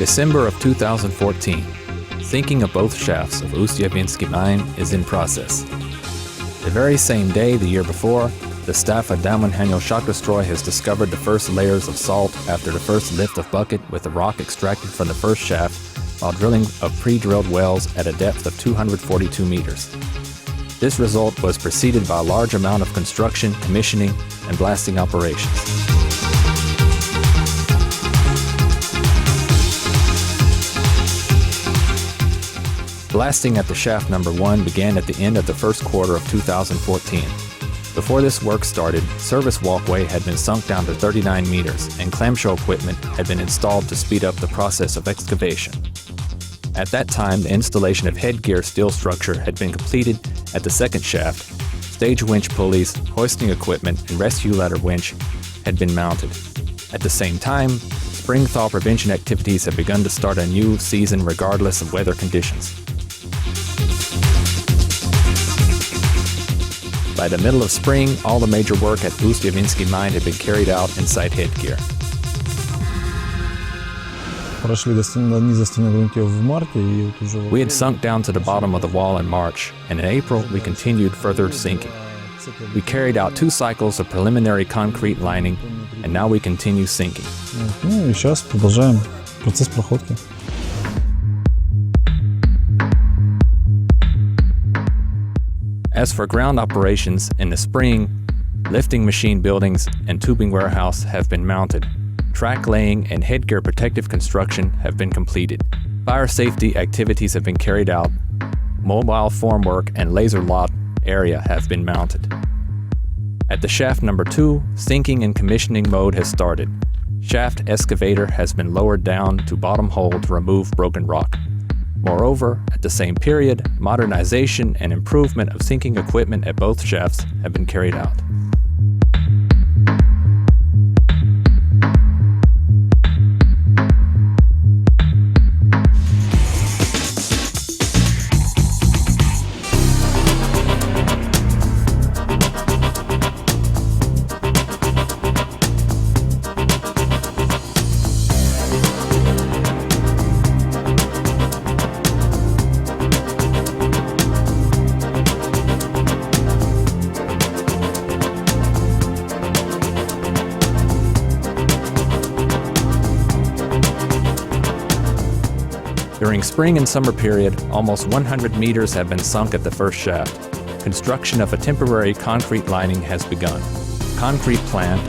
December of 2014. Sinking of both shafts of Ust-Yavinsky mine is in process. The very same day the year before, the staff at Dauman Shock Destroy has discovered the first layers of salt after the first lift of bucket with the rock extracted from the first shaft while drilling of pre-drilled wells at a depth of 242 meters. This result was preceded by a large amount of construction, commissioning, and blasting operations. Blasting at the shaft number 1 began at the end of the first quarter of 2014. Before this work started, service walkway had been sunk down to 39 meters and clamshell equipment had been installed to speed up the process of excavation. At that time, the installation of headgear steel structure had been completed at the second shaft. Stage winch pulleys, hoisting equipment, and rescue ladder winch had been mounted. At the same time, spring thaw prevention activities had begun to start a new season regardless of weather conditions. By the middle of spring, all the major work at Ust-Yavinsky mine had been carried out inside headgear. We had sunk down to the bottom of the wall in March, and in April we continued further sinking. We carried out 2 cycles of preliminary concrete lining, and now we continue sinking. As for ground operations, in the spring, lifting machine buildings and tubing warehouse have been mounted. Track laying and headgear protective construction have been completed. Fire safety activities have been carried out. Mobile formwork and laser lot area have been mounted. At the shaft number 2, sinking and commissioning mode has started. Shaft excavator has been lowered down to bottom hole to remove broken rock. Moreover, at the same period, modernization and improvement of sinking equipment at both shafts have been carried out. During spring and summer period, almost 100 meters have been sunk at the first shaft. Construction of a temporary concrete lining has begun. Concrete plant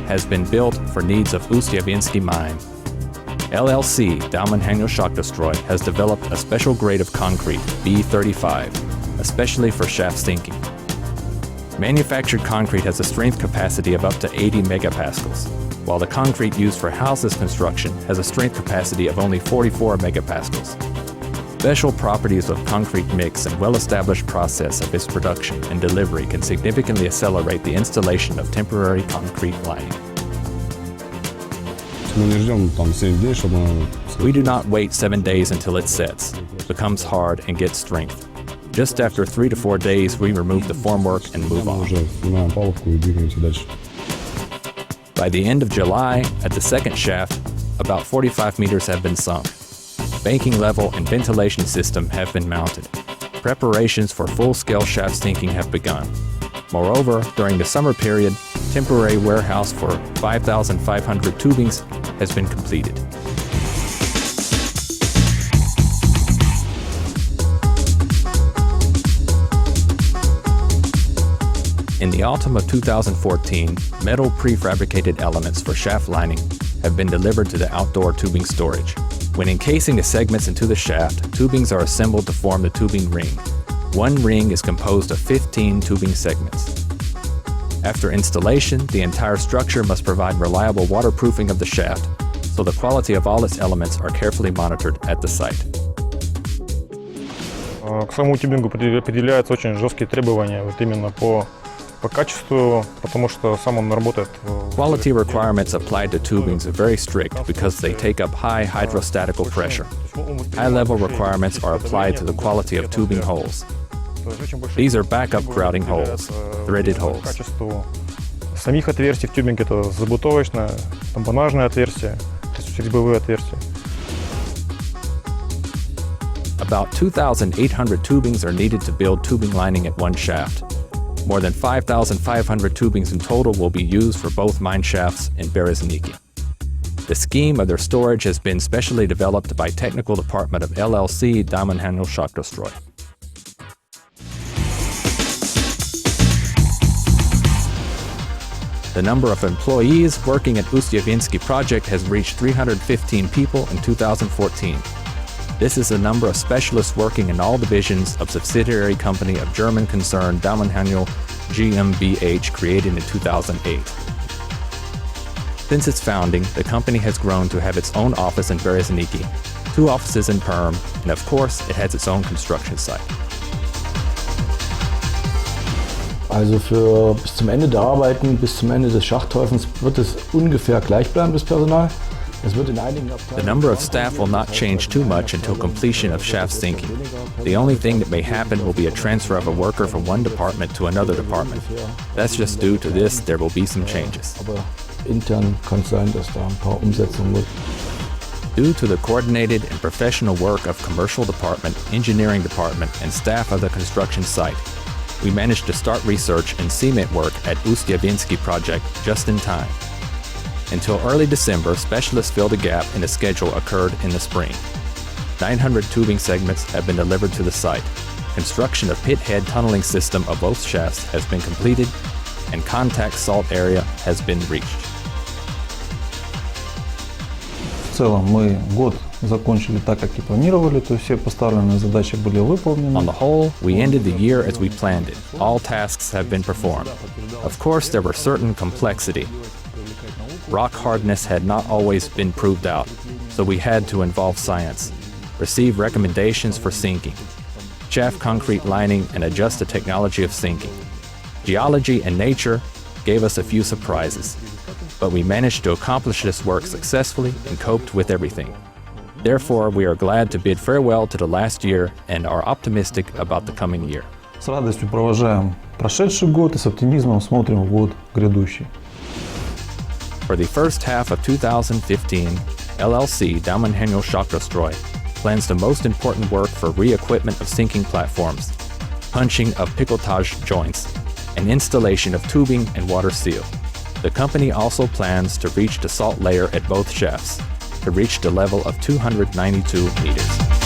has been built for needs of Ust-Yavinsky mine. LLC, Dauman Shock Destroy, has developed a special grade of concrete, B35, especially for shaft sinking. Manufactured concrete has a strength capacity of up to 80 megapascals, while the concrete used for houses construction has a strength capacity of only 44 megapascals. Special properties of concrete mix and well-established process of its production and delivery can significantly accelerate the installation of temporary concrete lining. We do not wait 7 days until it sets, becomes hard, and gets strength. Just after 3 to 4 days, we remove the formwork and move on. By the end of July, at the second shaft, about 45 meters have been sunk. Banking level and ventilation system have been mounted. Preparations for full-scale shaft sinking have begun. Moreover, during the summer period, temporary warehouse for 5,500 tubings has been completed. In the autumn of 2014, metal prefabricated elements for shaft lining have been delivered to the outdoor tubing storage. When encasing the segments into the shaft, tubings are assembled to form the tubing ring. One ring is composed of 15 tubing segments. After installation, the entire structure must provide reliable waterproofing of the shaft, so the quality of all its elements are carefully monitored at the site. К самому тюбингу определяются очень жесткие требования именно по качеству, потому что сам он работает. Quality requirements applied to tubings are very strict because they take up high hydrostatical pressure. High-level requirements are applied to the quality of tubing holes. These are backup grouting holes, threaded holes. Качеству самих отверстий в тюбинге это забутовочное, тампонажное отверстие, то есть резьбовые отверстия. About 2,800 tubings are needed to build tubing lining at one shaft. More than 5,500 tubings in total will be used for both mine shafts in Berezniki. The scheme of their storage has been specially developed by technical department of LLC Damanhanyel Shachtrostroy. The number of employees working at Ust-Yavinsky project has reached 315 people in 2014. This is the number of specialists working in all divisions of subsidiary company of German concern Damanhanyel GmbH created in 2008. Since its founding, the company has grown to have its own office in Berezniki, 2 offices in Perm, and of course, it has its own construction site. Also bis zum Ende der Arbeiten, bis zum Ende des Schachtteufels wird es ungefähr gleich bleiben, das Personal. Es wird in einigen Abteilungen. The number of staff will not change too much until completion of shaft sinking. The only thing that may happen will be a transfer of a worker from one department to another department. That's just due to this, there will be some changes. Aber intern kann es sein, dass da ein paar Umsetzungen wird. Due to the coordinated and professional work of commercial department, engineering department, and staff of the construction site, we managed to start research and cement work at Ust-Yavinsky project just in time. Until early December, specialists filled a gap in the schedule occurred in the spring. 900 tubing segments have been delivered to the site. Construction of pit head tunneling system of both shafts has been completed, and contact salt area has been reached. В целом мы год закончили так, как и планировали, то есть все поставленные задачи были выполнены. On the whole, we ended the year as we planned it. All tasks have been performed. Of course, there were certain complexity. Rock hardness had not always been proved out, so we had to involve science, receive recommendations for sinking, shaft concrete lining, and adjust the technology of sinking. Geology and nature gave us a few surprises, but we managed to accomplish this work successfully and coped with everything. Therefore, we are glad to bid farewell to the last year and are optimistic about the coming year. С радостью провожаем прошедший год и с оптимизмом смотрим в год грядущий. For the first half of 2015, LLC Damanhanyel Shachtrostroy plans the most important work for re-equipment of sinking platforms, punching of picotage joints, and installation of tubing and water seal. The company also plans to reach the salt layer at both shafts, to reach the level of 292 meters.